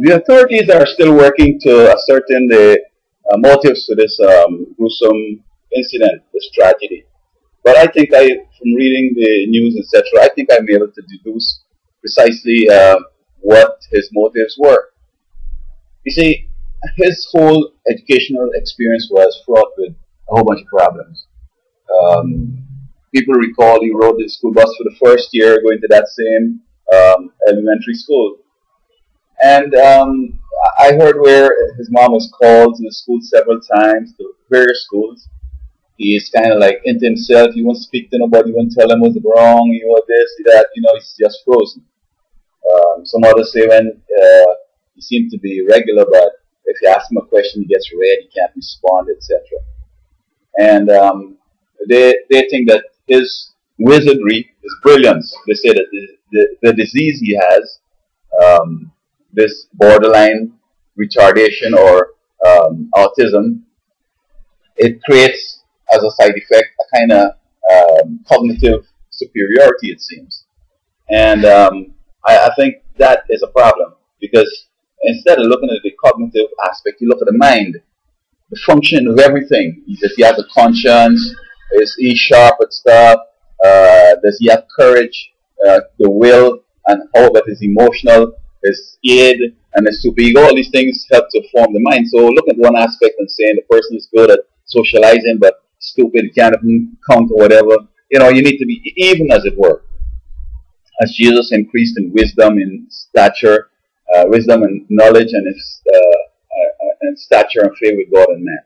The authorities are still working to ascertain the motives to this gruesome incident, this tragedy. But I think from reading the news, etc., I think I'm able to deduce precisely what his motives were. You see, his whole educational experience was fraught with a whole bunch of problems. Um, People recall he rode the school bus for the first year going to that same elementary school. And I heard where his mom was called to the school several times, to various schools. He's kind of like into himself. He won't speak to nobody. He won't tell them what's wrong. You know this, that. You know, he's just frozen. Some others say when he seemed to be regular, but if you ask him a question, he gets red. He can't respond, etc. And they think that his wizardry, his brilliance. They say that the disease he has, this borderline retardation or autism, it creates as a side effect a kind of cognitive superiority, it seems. And I think that is a problem because instead of looking at the cognitive aspect, you look at the mind, the function of everything. Does he have the conscience? Is he sharp at stuff? Does he have courage, the will, and how about his emotional, his id, and his superego? All these things help to form the mind. So look at one aspect and saying the person is good at socializing but stupid, can't even count or whatever. You know, you need to be even, as it were. As Jesus increased in wisdom, in stature, wisdom and knowledge, and stature and favor with God and man.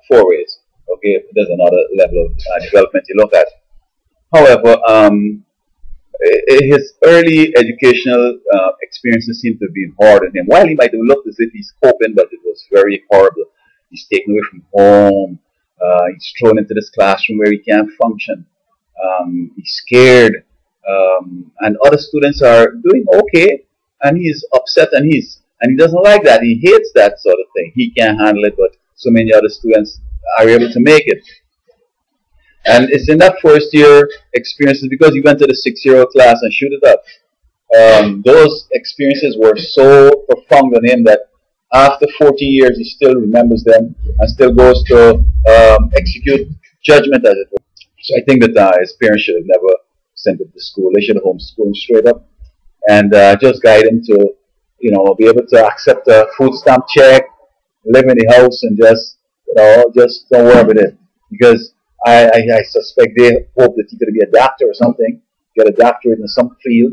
Four ways. Okay, there's another level of development you look at. However, his early educational experiences seem to have been hard on him. While he might have looked as if he's coping, but it was very horrible. He's taken away from home. He's thrown into this classroom where he can't function. He's scared. And other students are doing okay, and he's upset, and he doesn't like that. He hates that sort of thing. He can't handle it, but so many other students are able to make it. And it's in that first year experiences, because he went to the 6-year-old class and shoot it up. Those experiences were so profound on him that after 14 years he still remembers them and still goes to execute judgment, as it were. So I think that his parents should have never sent him to school. They should have homeschooled him straight up and just guide him to, you know, be able to accept a food stamp check, live in the house, and just, you know, just don't worry about it. Because I suspect they hope that he could be a doctor or something, get a doctorate in some field,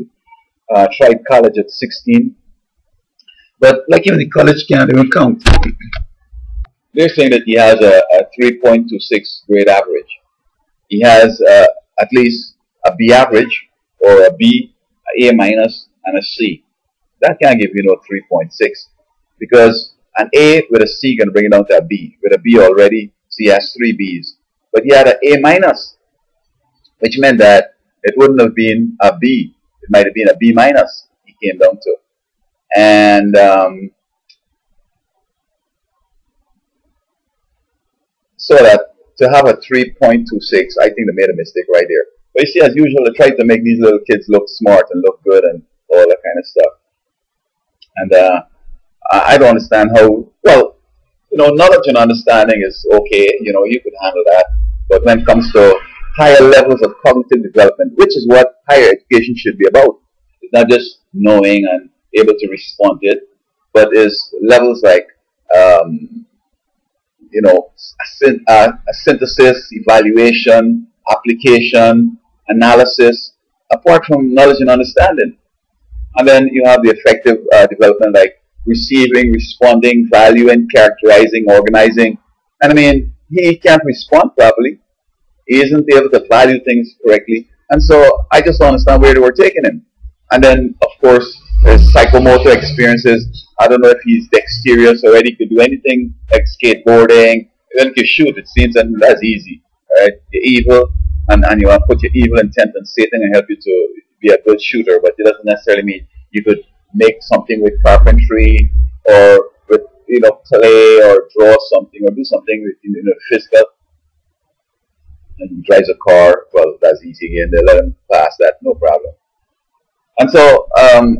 tried college at 16. But like him, the college can't even count. They're saying that he has a 3.26 grade average. He has at least a B average, or a B, a minus, and a C. That can't give you no 3.6, because an A with a C can bring it down to a B. With a B already, so he has 3 Bs. But he had an A minus, which meant that it wouldn't have been a B. It might have been a B minus he came down to. And so that to have a 3.26, I think they made a mistake right there. But you see, as usual, they try to make these little kids look smart and look good and all that kind of stuff. And I don't understand how, well, you know, knowledge and understanding is okay, you know, you could handle that. But when it comes to higher levels of cognitive development, which is what higher education should be about, it's not just knowing and able to respond to it, but is levels like, you know, a synthesis, evaluation, application, analysis, apart from knowledge and understanding. And then you have the effective development like receiving, responding, valuing, characterizing, organizing. And I mean, he can't respond properly. He isn't able to value things correctly. And so I just don't understand where they were taking him. And then, of course, his psychomotor experiences. I don't know if he's dexterous already, he could do anything like skateboarding. Even if you shoot, it seems, and that's easy. Right? You're evil, and you want to put your evil intent on Satan and help you to be a good shooter, but it doesn't necessarily mean you could make something with carpentry or with, you know, clay, or draw something or do something with, you know, physical. And he drives a car, well, that's easy again. They let him pass that, no problem. And so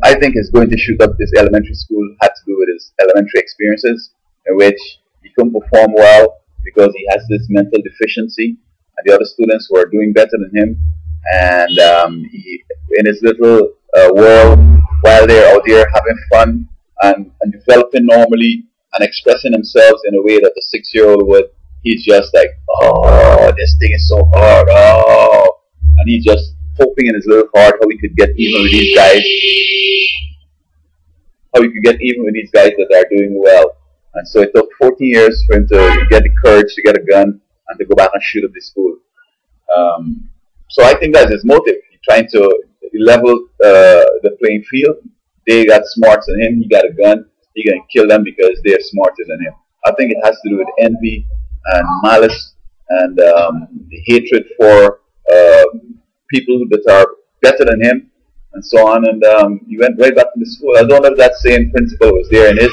I think his going to shoot up this elementary school had to do with his elementary experiences, in which he couldn't perform well because he has this mental deficiency, and the other students were doing better than him. And he, in his little world, while they're out there having fun and developing normally and expressing themselves in a way that a 6-year-old would, he's just like, oh, this thing is so hard, oh, and he's just hoping in his little heart how he could get even with these guys, how he could get even with these guys that are doing well. And so it took 14 years for him to get the courage to get a gun and to go back and shoot up the school. So I think that's his motive. He's trying to level the playing field. They got smarter than him. He got a gun. He can kill them because they're smarter than him. I think it has to do with envy and malice and the hatred for people that are better than him and so on. And he went right back to the school. I don't know if that same principle was there in his